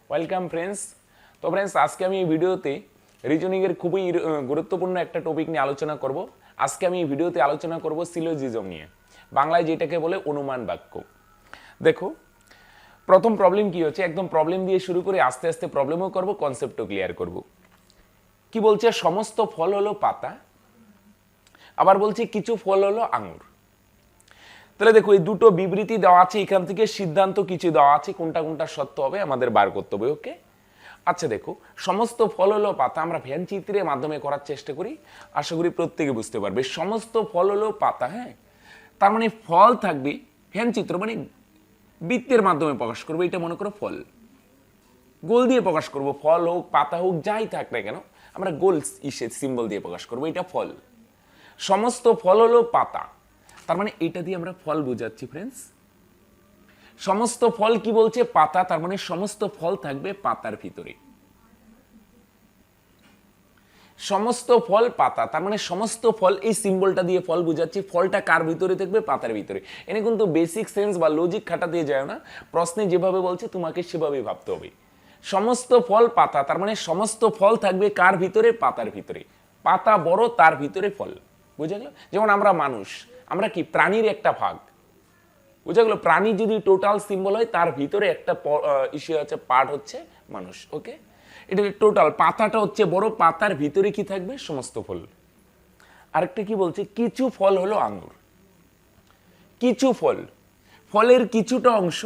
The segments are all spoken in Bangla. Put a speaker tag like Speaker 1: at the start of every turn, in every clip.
Speaker 1: Welcome friends. তো ফ্রেন্ডস, আজকে আমি এই ভিডিওতে রিজনিং এর খুবই গুরুত্বপূর্ণ একটা টপিক নিয়ে আলোচনা করব। আজকে আমি এই ভিডিওতে আলোচনা করব সিলোজিজম নিয়ে, বাংলায় যেটাকে বলে অনুমান বাক্য। দেখো, প্রথম প্রবলেম কি হচ্ছে, একদম প্রবলেম দিয়ে শুরু করে আস্তে আস্তে প্রবলেমও করব, কনসেপ্টও ক্লিয়ার করব। কি বলছে, সমস্ত ফল হলো পাতা, আবার বলছে কিছু ফল হলো আঙুর। তাহলে দেখো, এই দুটো বিবৃতি দেওয়া আছে, এখান থেকে সিদ্ধান্ত কিছু দেওয়া আছে, কোনটা কোনটা সত্য হবে আমাদের বার করতে হবে। ওকে, আচ্ছা দেখো, সমস্ত ফল হলো পাতা, আমরা ভ্যান চিত্রের মাধ্যমে করার চেষ্টা করি, আশা করি প্রত্যেকে বুঝতে পারবে। সমস্ত ফল হলো পাতা, হ্যাঁ, তার মানে ফল থাকবে, ভ্যান চিত্র মানে বৃত্তের মাধ্যমে প্রকাশ করবো, এটা মনে করো ফল, গোল দিয়ে প্রকাশ করব, ফল হোক পাতা হোক যাই থাক না কেন, আমরা গোল সিম্বল দিয়ে প্রকাশ করবো, এটা ফল। সমস্ত ফল হলো পাতা, তার মানে এটা দিয়ে আমরা ফল বোঝাচ্ছি ফ্রেন্ডস। সমস্ত ফল কি বলছে, পাতা, তার মানে সমস্ত ফল থাকবে পাতার ভিতরে। সমস্ত ফল পাতা, তার মানে সমস্ত ফল, এই সিম্বলটা দিয়ে ফল বোঝাচ্ছি। ফলটা কার ভিতরে থাকবে, পাতার ভিতরে। এনে কিন্তু বেসিক সেন্স বা লজিক খাটা দিয়ে যায় না, প্রশ্নে যেভাবে বলছে তোমাকে সেভাবেই ভাবতে হবে। সমস্ত ফল পাতা, তার মানে সমস্ত ফল থাকবে কার ভিতরে, পাতার ভিতরে। পাতা বড়, তার ভিতরে ফল। বুঝা গেল? যেমন আমরা মানুষ, আমরা কি প্রাণীর একটা ভাগ, বুঝা গেল? প্রাণী যদি টোটাল সিম্বল হয়, তার ভিতরে একটা ইস্যু আছে, পার্ট হচ্ছে মানুষ। ওকে, এটা টোটাল, পাতাটা হচ্ছে বড়, পাতার ভিতরে কি থাকবে, সমস্ত ফল। আরেকটা কি বলছে, কিছু ফল হলো আঙ্গুর। কিছু ফল, ফলের কিছুটা অংশ,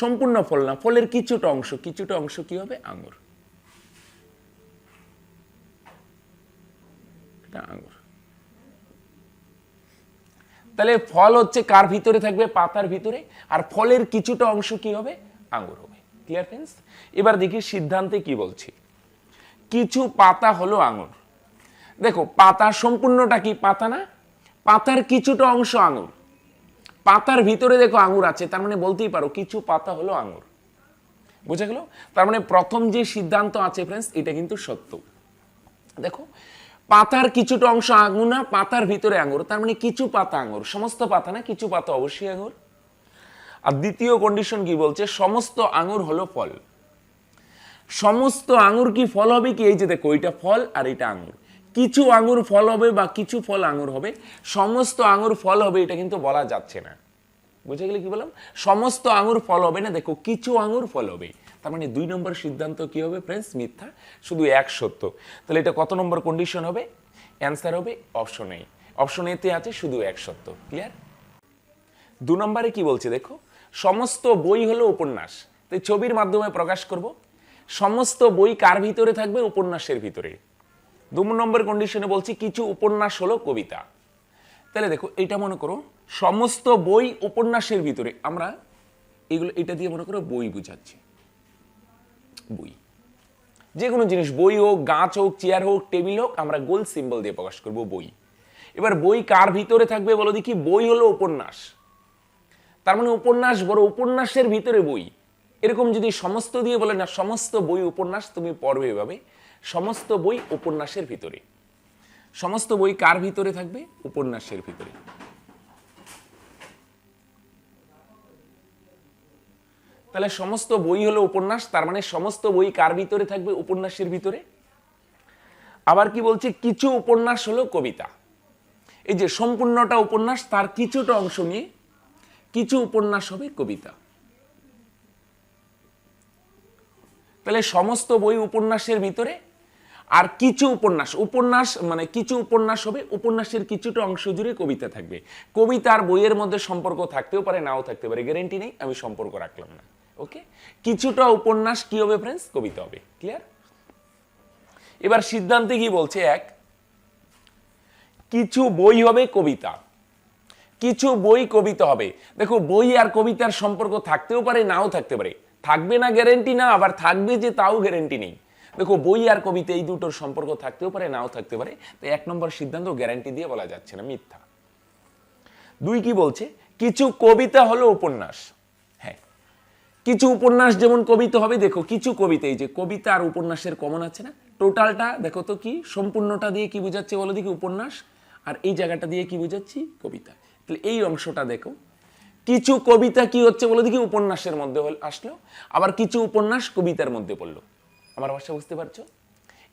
Speaker 1: সম্পূর্ণ ফল না, ফলের কিছুটা অংশ, কিছুটা অংশ কি হবে, আঙ্গুর। এটা আঙ্গুর। তাহলে ফল হচ্ছে কার ভিতরে থাকবে, পাতার ভিতরে, আর ফলের কিছুটা অংশ কি হবে, আঙ্গুর হবে। Clear friends? এবার দেখি সিদ্ধান্তে কি বলছি। কিছু পাতা হলো আঙ্গুর। দেখো, পাতা সম্পূর্ণটা কি পাতা না, পাতার কিছুটা অংশ আঙ্গুর, পাতার ভিতরে দেখো আঙ্গুর আছে, তার মানে বলতেই পারো কিছু পাতা হলো আঙ্গুর। বুঝা গেল? তার মানে প্রথম যে সিদ্ধান্ত আছে ফ্রেন্ডস, এটা কিন্তু সত্য। দেখো, পাতার কিছুটা অংশ আঙুর না, পাতার ভিতরে আঙুর, তার মানে কিছু পাতা আঙুর, সমস্ত পাতা না, কিছু পাতা অবশ্যই আঙুর। আর দ্বিতীয় কন্ডিশন কি বলছে, সমস্ত আঙুর হলো ফল। সমস্ত আঙুর কি ফল হবে কি, এই যে দেখো, এটা ফল আর এটা আঙুর। কিছু আঙুর ফল হবে বা কিছু ফল আঙুর হবে, সমস্ত আঙুর ফল হবে এটা কিন্তু বলা যাচ্ছে না। বুঝে গেলে কি বললাম, সমস্ত আঙুর ফল হবে না, দেখো কিছু আঙুর ফল হবে, তার মানে 2 নম্বর সিদ্ধান্ত কি হবে ফ্রেন্ডস, মিথ্যা, শুধু এক সত্য। তাহলে এটা কত নম্বর কন্ডিশন হবে, অ্যান্সার হবে অপশন এ। অপশন এ তে আছে শুধু এক সত্য। ক্লিয়ার? 2 নম্বরে কি বলছে দেখো, সমস্ত বই হলো উপন্যাস। তো ছবির মাধ্যমে প্রকাশ করব, সমস্ত বই কার ভিতরে থাকবে, উপন্যাসের ভিতরে। 2 নম্বর কন্ডিশনে বলছি কিছু উপন্যাস হলো কবিতা। তাহলে দেখো, এটা মনে করো সমস্ত বই উপন্যাসের ভিতরে, আমরা এগুলো এটা দিয়ে মনে করো বই বুঝাচ্ছি। বই, যে কোনো জিনিস, বই হোক, গাছ হোক, চেয়ার হোক, টেবিল হোক, আমরা গোল সিম্বল দিয়ে প্রকাশ করব বই। এবার বই কার ভিতরে থাকবে বলো দেখি, বই হলো উপন্যাস, তার মানে উপন্যাস বড়, উপন্যাসের ভিতরে বই। এরকম যদি সমস্ত দিয়ে বলে না, সমস্ত বই উপন্যাস, তুমি পড়বে এভাবে, সমস্ত বই উপন্যাসের ভিতরে। সমস্ত বই কার ভিতরে থাকবে, উপন্যাসের ভিতরে। তাহলে সমস্ত বই হলো উপন্যাস, তার মানে সমস্ত বই কার ভিতরে থাকবে, উপন্যাসের ভিতরে। আবার কি বলছে, কিছু উপন্যাস হলো কবিতা। এই যে সম্পূর্ণটা উপন্যাস, তার কিছুটা অংশ নিয়ে কিছু উপন্যাস হবে কবিতা। তাহলে সমস্ত বই উপন্যাসের ভিতরে, আর কিছু উপন্যাস, উপন্যাস মানে কিছু উপন্যাস হবে, উপন্যাসের কিছুটা অংশ জুড়ে কবিতা থাকবে। কবিতা আর বইয়ের মধ্যে সম্পর্ক থাকতেও পারে, নাও থাকতে পারে, গ্যারেন্টি নেই, আমি সম্পর্ক রাখলাম না। ওকে, কিছুটা উপন্যাস কি হবে ফ্রেন্ডস, কবিতা হবে। ক্লিয়ার? এবার সিদ্ধান্তে কি বলছে, এক, কিছু বই হবে কবিতা, কিছু বই কবিতা হবে। দেখো, বই আর কবিতার সম্পর্ক থাকতেও পারে, নাও থাকতে পারে, থাকবে না গ্যারেন্টি না, আবার থাকবে যে তাও গ্যারেন্টি নেই। দেখো, বই আর কবিতা এই দুটোর সম্পর্ক থাকতেও পারে, নাও থাকতে পারে, তো 1 নম্বর সিদ্ধান্ত গ্যারান্টি দিয়ে বলা যাচ্ছে না, মিথ্যা। 2 কি বলছে, কিছু কবিতা হলো উপন্যাস। হ্যাঁ, কিছু উপন্যাস যেমন কবিতা হবে, দেখো কিছু কবিতা, এই যে কবিতা আর উপন্যাসের কমন আছে না, টোটালটা দেখো তো কি, সম্পূর্ণটা দিয়ে কি বোঝাচ্ছে বলো দেখি, উপন্যাস, আর এই জায়গাটা দিয়ে কি বোঝাচ্ছি, কবিতা। তাহলে এই অংশটা দেখো, কিছু কবিতা কি হচ্ছে বলে দেখি উপন্যাসের মধ্যে আসলো, আবার কিছু উপন্যাস কবিতার মধ্যে পড়লো। আমার ভাষা বুঝতে পারছো?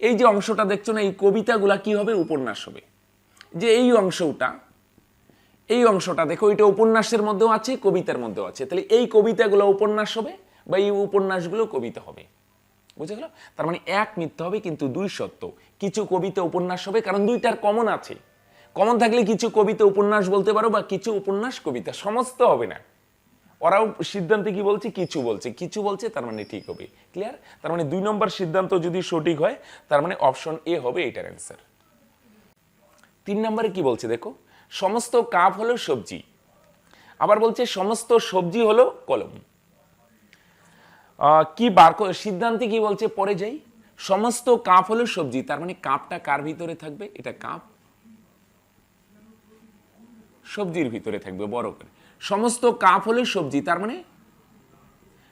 Speaker 1: এই যে অংশটা দেখছো না, এই কবিতাগুলা কি হবে? উপন্যাস হবে। যে এই অংশটা দেখো, এটা উপন্যাসের মধ্যেও আছে, কবিতার মধ্যেও আছে, তাহলে এই কবিতাগুলো উপন্যাস হবে বা এই উপন্যাসগুলো কবিতা হবে। বুঝে গেল? তার মানে এক মিথ্যা হবে কিন্তু দুই সত্য। কিছু কবিতা উপন্যাস হবে, কারণ দুইটার কমন আছে। কমন থাকলে কিছু কবিতা উপন্যাস বলতে পারো বা কিছু উপন্যাস কবিতা, সমস্ত হবে না। ওরাও সিদ্ধান্তে কি বলছে? কিছু বলছে, তার মানে ঠিক হবে। ক্লিয়ার? তার মানে 2 নম্বর সিদ্ধান্ত যদি সঠিক হয়, তার মানে অপশন এ হবে এটার অ্যান্সার। 3 নম্বরে কি বলছে দেখো, সমস্ত কাপ হলো সবজি, আবার বলছে সমস্ত সবজি হলো কলম। কি সিদ্ধান্তে কি বলছে পরে যাই। সমস্ত কাপ হলো সবজি, তার মানে কাপটা কার ভিতরে থাকবে? এটা কাপ সবজির ভিতরে থাকবে, বড় করে। সমস্ত কাপ হলো সবজি, তার মানে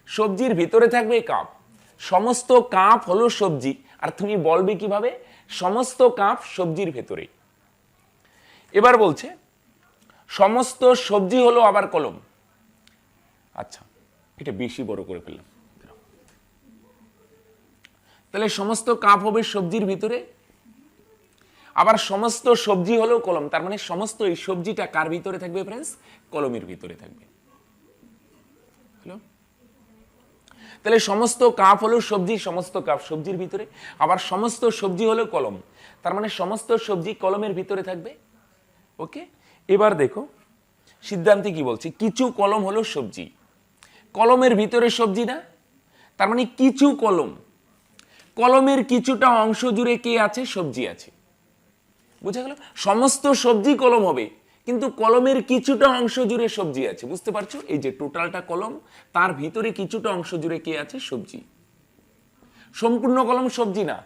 Speaker 1: সবজির ভিতরে থাকবে কাপ। সমস্ত কাপ হলো সবজি, আর তুমি বলবে কিভাবে? সমস্ত কাপ সবজির ভেতরে। এবার বলছে সমস্ত সবজি হলো আবার কলম। আচ্ছা, এটা বেশি বড় করে ফেললাম। তাহলে সমস্ত কাপ হবে সবজির ভিতরে, আবার সমস্ত সবজি হলো কলম, তার মানে সমস্ত এই সবজিটা কার ভিতরে থাকবে ফ্রেন্ডস? কলমের ভিতরে থাকবে। হ্যালো, তাহলে সমস্ত কাপ হলো সবজি, সমস্ত কাপ সবজির ভিতরে, আবার সমস্ত সবজি হলো কলম, তার মানে সমস্ত সবজি কলমের ভিতরে থাকবে। ওকে, এবার দেখো সিদ্ধান্তে কি বলছে, কিছু কলম হলো সবজি। কলমের ভিতরে সবজি না, তার মানে কিছু কলম, কলমের কিছুটা অংশ জুড়ে কে আছে? সবজি আছে। বুঝা গেল? সমস্ত সবজি কলম হবে, কিন্তু কলমের কিছুটা অংশ জুড়ে সবজি আছে। বুঝতে পারছো? এই যে টোটালটা কলম, তার ভিতরে কিছুটা অংশ জুড়ে কে আছে? সবজি। সম্পূর্ণ কলম সবজি না,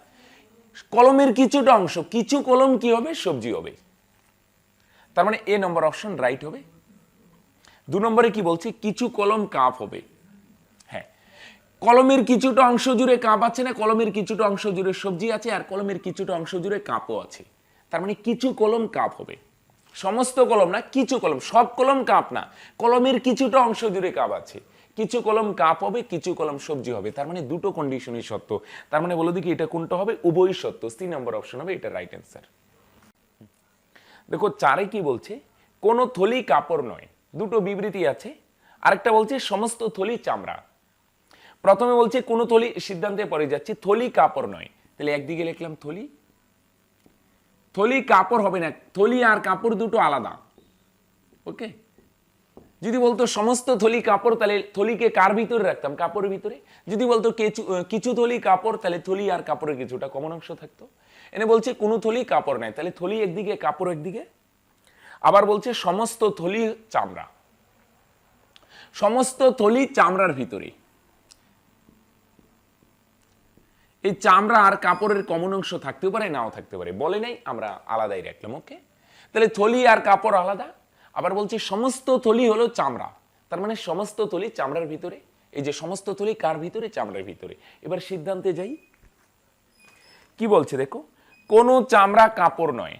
Speaker 1: কলমের কিছুটা অংশ, কিছু কলম কি হবে? সবজি হবে। তার মানে এ নম্বর অপশন রাইট হবে। 2 নম্বরে কি বলছে? কিছু কলম কাপ হবে। হ্যাঁ, কলমের কিছুটা অংশ জুড়ে কাপ আছে না, কলমের কিছুটা অংশ জুড়ে সবজি আছে, আর কলমের কিছুটা অংশ জুড়ে কাপও আছে, তার মানে কিছু কলম কাপ হবে। সমস্ত কলম না, কিছু কলম, সব কলম কাপ না, কলমের কিছুটা অংশ জুড়ে কাপ আছে। কিছু কলম কাপ হবে, কিছু কলম সবজি হবে, তার মানে দুটো কন্ডিশনই সত্য। তার মানে বলো দেখি এটা কোনটা হবে? উভয়ই সত্য। 3 নম্বর অপশন হবে এটা রাইট অ্যান্সার। দেখো 4-এ কি বলছে? কোন থলি কাপড় নয়। দুটো বিবৃতি আছে। আরেকটা বলছে সমস্ত থলি চামড়া। প্রথমে বলছে কোন থলি, সিদ্ধান্তে পরে যাচ্ছে থলি কাপড় নয়, তাহলে একদিকে লিখলাম থলি, থলি কাপড় হবে না, থলি আর কাপড় দুটো আলাদা। ওকে, যদি বলতো সমস্ত থলি কাপড়, তাহলে থলিকে কার ভিতরে রাখতাম? কাপড়ের ভিতরে। যদি বলতো কিছু থলি কাপড়, তাহলে থলি আর কাপড়ের কিছুটা কমন অংশ থাকতো। এনে বলছে কোনো থলি কাপড় নাই, তাহলে থলি একদিকে, কাপড় একদিকে। আবার বলছে সমস্ত থলি চামড়া, সমস্ত থলি চামড়ার ভিতরে। এই চামড়া আর কাপড়ের কমন অংশ থাকতেও পারে, নাও থাকতে পারে, বলে নাই, আমরা আলাদাই রাখলাম। ওকে, তাহলে থলি আর কাপড় আলাদা। আবার বলছি সমস্ত থলি হলো চামড়া, তার মানে সমস্ত থলি চামড়ার ভিতরে। এই যে সমস্ত থলি কার ভিতরে? চামড়ার ভিতরে। এবার সিদ্ধান্তে যাই, কি বলছে দেখো, কোনো চামড়া কাপড় নয়।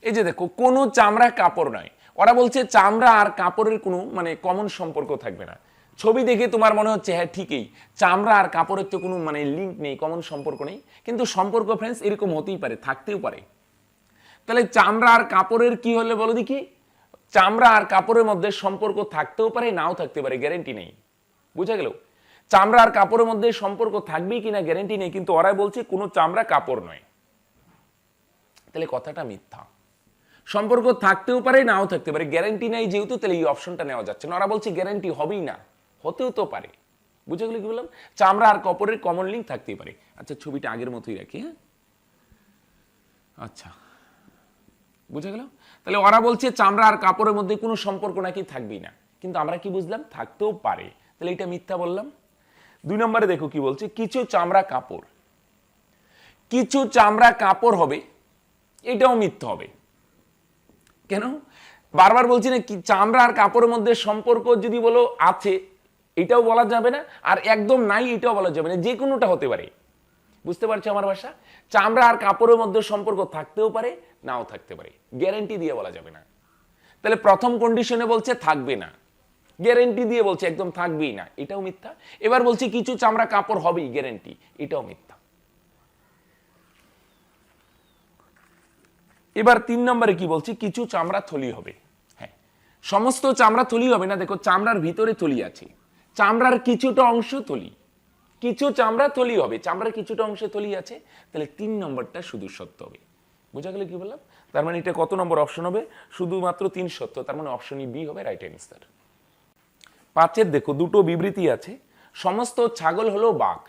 Speaker 1: এই যে দেখো, কোনো চামড়া কাপড় নয়, ওরা বলছে চামড়া আর কাপড়ের কোনো মানে কমন সম্পর্ক থাকবে না। ছবি দেখে তোমার মনে হচ্ছে হ্যাঁ ঠিকই, চামড়া আর কাপড়ের তো কোনো মানে লিঙ্ক নেই, কমন সম্পর্ক নেই, কিন্তু সম্পর্ক ফ্রেন্ডস এরকম হতেই পারে, থাকতেও পারে। তাহলে চামড়া আর কাপড়ের কি হলে বলো দেখি? চামড়া আর কাপড়ের মধ্যে সম্পর্ক থাকতেও পারে, নাও থাকতে পারে, গ্যারেন্টি নেই। বুঝা গেল? চামড়া আর কাপড়ের মধ্যে সম্পর্ক থাকবেই কিনা গ্যারেন্টি নেই, কিন্তু ওরাই বলছে কোনো চামড়া কাপড় নয়, তাহলে কথাটা মিথ্যা। সম্পর্ক থাকতেও পারে, নাও থাকতে পারে, গ্যারেন্টি নেই যেহেতু, তাহলে এই অপশনটা নেওয়া যাচ্ছে না। ওরা বলছে গ্যারেন্টি হবেই না, হতেও তো পারে। বুঝে গেল কি বললাম? চামড়া আর কাপড়ের কমন লিঙ্ক থাকতেই পারে। আচ্ছা, ছবিটা আগের মতোই রাখি। হ্যাঁ, আচ্ছা, বুঝে গেল? তাহলে ওরা বলছে চামড়া আর কাপড়ের মধ্যে কোনো সম্পর্ক নাকি থাকবেই না, কিন্তু আমরা কি বুঝলাম? থাকতেও পারে, তাহলে এটা মিথ্যা বললাম। 2 নম্বরে দেখো কি বলছে, কিছু চামড়া কাপড়। কিছু চামড়া কাপড় হবে, এটাও মিথ্যা হবে। কেন? বারবার বলছি না, কি চামড়া আর কাপড়ের মধ্যে সম্পর্ক যদি বলো আছে, এটাও বলা যাবে না, আর একদম নাই এটাও বলা যাবে না, যে কোনোটা হতে পারে। বুঝতে পারছো আমার ভাষা? চামড়া আর কাপড়ের মধ্যে সম্পর্ক থাকতেও পারে, নাও থাকতে পারে, গ্যারান্টি দিয়ে বলা যাবে না। তাহলে প্রথম কন্ডিশনে বলছে থাকবে না, গ্যারেন্টি দিয়ে বলছে একদম থাকবেই না, এটাও মিথ্যা। এবার বলছে কিছু চামড়া কাপড় হবেই, গ্যারেন্টি, এটাও মিথ্যা। এবার 3 নম্বরে কি বলছে, কিছু চামড়া থলি হবে। হ্যাঁ, সমস্ত চামড়া থলি হবে না, দেখো চামড়ার ভিতরে থলি আছে, চামড়ার কিছুটা অংশ থলি, কিছু চামড়া থলি হবে, চামড়ার কিছুটা অংশে থলি আছে, তাহলে 3 নম্বরটা শুধু সত্য হবে। বুঝা গেল কি বললাম? তার মানে এটা কত নম্বর অপশন হবে? শুধুমাত্র 3 সত্য, তার মানে অপশনই বি হবে রাইট অ্যান্সার। 5 দেখো দুটো বিবৃতি আছে, সমস্ত ছাগল হলো বাঘ,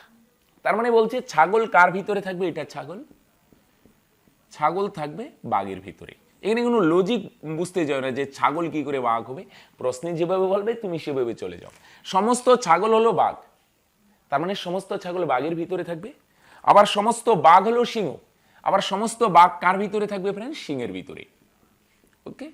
Speaker 1: তার মানে বলছে ছাগল কার ভিতরে থাকবে? এটা ছাগল, ছাগল থাকবে বাঘের ভিতরে। এখানে কোনো লজিক বুঝতে যাও না যে ছাগল কি করে বাঘ হবে, প্রশ্নে যেভাবে বলবে তুমি সেভাবে চলে যাও। সমস্ত ছাগল হলো বাঘ, তার মানে সমস্ত ছাগল বাঘের ভিতরে থাকবে। আবার সমস্ত বাঘ হলো সিংহ, আবার সমস্ত বাঘ কার ভিতরে থাকবে ফ্রেন্ড? সিংহের ভিতরে। ওকে,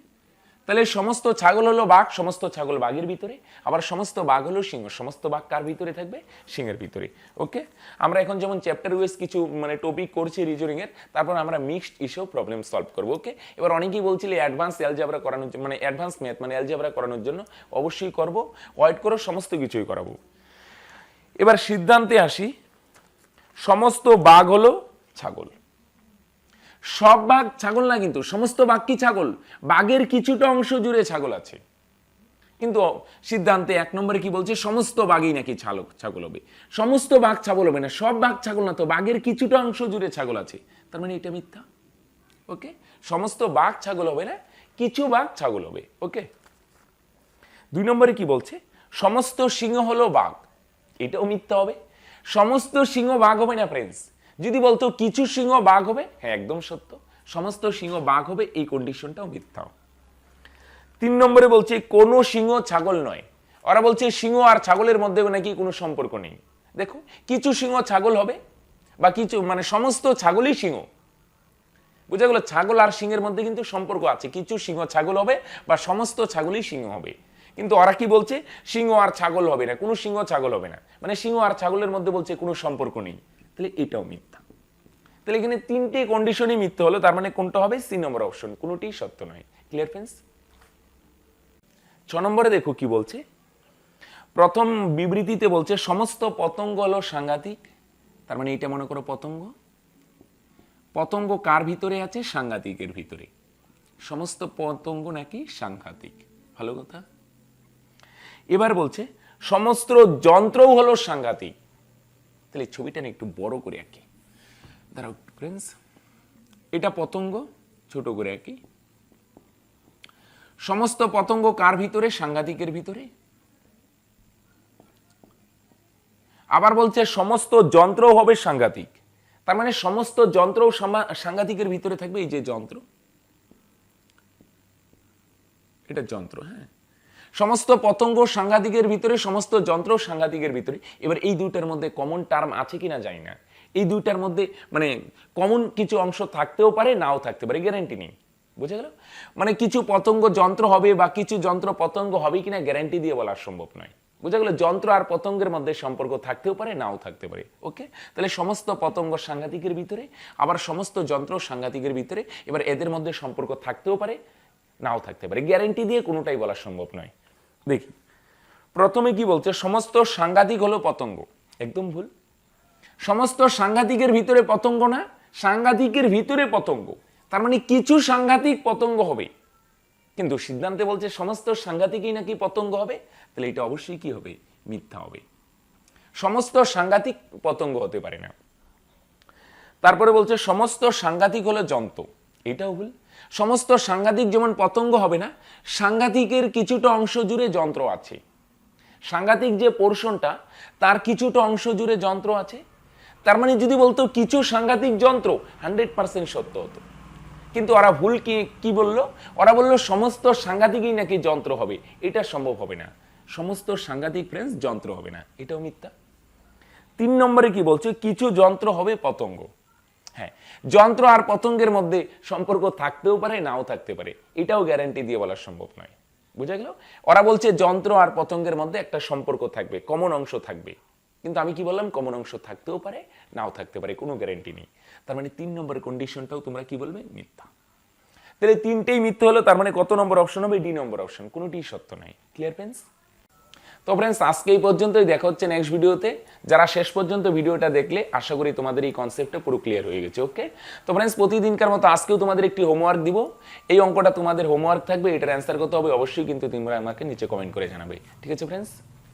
Speaker 1: তাহলে সমস্ত ছাগল হলো বাঘ, সমস্ত ছাগল বাঘের ভিতরে, আবার সমস্ত বাঘ হলো সিংহ, সমস্ত বাঘ কার ভিতরে থাকবে? সিংহের ভিতরে। ওকে, আমরা এখন যেমন চ্যাপ্টার ওয়াইজ কিছু মানে টপিক করছি রিজনিং এর, তারপর আমরা মিক্সড ইস্যু প্রবলেম সলভ করব। ওকে, এবার অনেকেই বলছিলে অ্যাডভান্স অ্যালজেব্রা করানোর জন্য, মানে অ্যাডভান্স ম্যাথ মানে অ্যালজেব্রা করানোর জন্য, অবশ্যই করব, ওয়েট করো, সমস্ত কিছুই করাবো। এবার সিদ্ধান্তে আসি, সমস্ত বাঘ হলো ছাগল, সব বাঘ ছাগল না, কিন্তু সমস্ত বাঘ কি ছাগল? বাঘের কিছুটা অংশ জুড়ে ছাগল আছে, কিন্তু সিদ্ধান্তে 1 নম্বরে কি বলছে? সমস্ত বাঘই নাকি ছাগল হবে। সমস্ত বাঘ ছাগল হবে না, সব বাঘ ছাগল না তো, বাঘের কিছুটা অংশ জুড়ে ছাগল আছে, তার মানে এটা মিথ্যা। ওকে, সমস্ত বাঘ ছাগল হবে না, কিছু বাঘ ছাগল হবে। ওকে, 2 নম্বরে কি বলছে? সমস্ত সিংহ হলো বাঘ, এটাও মিথ্যা হবে। সমস্ত সিংহ বাঘ হবে না ফ্রেন্ডস, যদি বলতো কিছু সিংহ বাঘ হবে, হ্যাঁ একদম সত্য, সমস্ত সিংহ বাঘ হবে, এই কন্ডিশনটাও মিথ্যা। 3 নম্বরে বলছে কোনো সিংহ ছাগল নয়, ওরা বলছে সিংহ আর ছাগলের মধ্যে নাকি কোনো সম্পর্ক নেই। দেখো কিছু সিংহ ছাগল হবে, বা কিছু মানে সমস্ত ছাগলই সিংহ, বুঝা গেল? ছাগল আর সিংহের মধ্যে কিন্তু সম্পর্ক আছে, কিছু সিংহ ছাগল হবে বা সমস্ত ছাগলই সিংহ হবে, কিন্তু ওরা কি বলছে? সিংহ আর ছাগল হবে না, কোনো সিংহ ছাগল হবে না, মানে সিংহ আর ছাগলের মধ্যে বলছে কোনো সম্পর্ক নেই, তাহলে এটাও মিথ্যা। তাহলে এখানে 3টে কন্ডিশনই মিথ্যা হলো, তার মানে কোনটা হবে? সি নম্বর অপশন, কোনোটি সত্য নয়। Clear friends? 6 নম্বরে দেখো কি বলছে, প্রথম বিবৃতিতে বলছে সমস্ত পতঙ্গ হলো সাংঘাতিক, তার মানে এটা মনে করো পতঙ্গ, পতঙ্গ কার ভিতরে আছে? সাংঘাতিকের ভিতরে, সমস্ত পতঙ্গ নাকি সাংঘাতিক, ভালো কথা। এবার বলছে সমস্ত যন্ত্রও হলো সাংঘাতিক, তাহলে ছবিটা না একটু বড় করে আঁকি, দাঁড়াও ফ্রেন্ডস, এটা পতঙ্গ, ছোট করে আঁকি। সমস্ত পতঙ্গ কার ভিতরে? সাংঘাতিকের ভিতরে। আবার বলছে সমস্ত যন্ত্র হবে সাংঘাতিক, তার মানে সমস্ত যন্ত্র সাংঘাতিকের ভিতরে থাকবে, এই যে যন্ত্র, এটা যন্ত্র। হ্যাঁ, সমস্ত পতঙ্গ সাংঘাতিকের ভিতরে, সমস্ত যন্ত্র সাংঘাতিকের ভিতরে। এবার এই দুইটার মধ্যে কমন টার্ম আছে কিনা জানি না, এই দুইটার মধ্যে মানে কমন কিছু অংশ থাকতেও পারে, নাও থাকতে পারে, গ্যারান্টি নেই। বুঝে গেল? মানে কিছু পতঙ্গ যন্ত্র হবে বা কিছু যন্ত্র পতঙ্গ হবে কিনা গ্যারান্টি দিয়ে বলা সম্ভব নয়। বুঝা গেল? যন্ত্র আর পতঙ্গের মধ্যে সম্পর্ক থাকতেও পারে, নাও থাকতে পারে। ওকে, তাহলে সমস্ত পতঙ্গ সাংঘাতিকের ভিতরে, আবার সমস্ত যন্ত্র সাংঘাতিকের ভিতরে, এবার এদের মধ্যে সম্পর্ক থাকতেও পারে, নাও থাকতে পারে, গ্যারান্টি দিয়ে কোনোটাই বলা সম্ভব নয়। দেখি প্রথমে কি বলছে, সমস্ত সাংঘাতিক হলো পতঙ্গ, একদম ভুল। সমস্ত সাংঘাতিকের ভিতরে পতঙ্গ না, সাংঘাতিকের ভিতরে পতঙ্গ, তার মানে কিছু সাংঘাতিক পতঙ্গ হবে, কিন্তু সিদ্ধান্তে বলছে সমস্ত সাংঘাতিকই নাকি পতঙ্গ হবে, তাহলে এটা অবশ্যই কি হবে? মিথ্যা হবে, সমস্ত সাংঘাতিক পতঙ্গ হতে পারে না। তারপরে বলছে সমস্ত সাংঘাতিক হলো যন্ত্র, এটাও ভুল। সমস্ত সাংঘাতিক যেমন পতঙ্গ হবে না, সাংঘাতিকের কিছুটা অংশ জুড়ে যন্ত্র আছে, সাংঘাতিক যে পোর্শনটা তার কিছুটা অংশ জুড়ে যন্ত্র আছে, তার মানে যদি বলতো কিছু সাংঘাতিক যন্ত্র, 100% সত্য হতো, কিন্তু ওরা ভুল কি বললো? ওরা বললো সমস্ত সাংঘাতিকই নাকি যন্ত্র হবে, এটা সম্ভব হবে না, সমস্ত সাংঘাতিক ফ্রেন্ডস যন্ত্র হবে না, এটাও মিথ্যা। 3 নম্বরে কি বলছে, কিছু যন্ত্র হবে পতঙ্গ। হ্যাঁ, যন্ত্র আর পতঙ্গের মধ্যে সম্পর্ক থাকতেও পারে, নাও থাকতে পারে, এটাও গ্যারান্টি দিয়ে বলা সম্ভব নয়। বুঝা গেল? ওরা বলছে যন্ত্র আর পতঙ্গের মধ্যে একটা সম্পর্ক থাকবে, কমন অংশ থাকবে, কিন্তু আমি কি বললাম? কমন অংশ থাকতেও পারে, নাও থাকতে পারে, কোনো গ্যারান্টি নেই। তার মানে 3 নম্বর কন্ডিশনটাও তোমরা কি বলবে? মিথ্যা। তাহলে তিনটেই মিথ্যে হলো, তার মানে কত নম্বর অপশন হবে? ডি নম্বর অপশন, কোনোটি সত্য নয়। Clear friends? তো ফ্রেন্ডস আজকে এই পর্যন্তই, দেখা হচ্ছে নেক্সট ভিডিওতে। যারা শেষ পর্যন্ত ভিডিওটা দেখলে আশা করি তোমাদের এই কনসেপ্টটা পুরো ক্লিয়ার হয়ে গেছে। ওকে, তো ফ্রেন্ডস প্রতিদিনকার মতো আজকেও তোমাদের একটি হোমওয়ার্ক দিব। এই অঙ্কটা তোমাদের হোমওয়ার্ক থাকবে, এটার অ্যান্সার করতে হবে অবশ্যই, কিন্তু তোমরা আমাকে নিচে কমেন্ট করে জানাবে। ঠিক আছে ফ্রেন্ডস?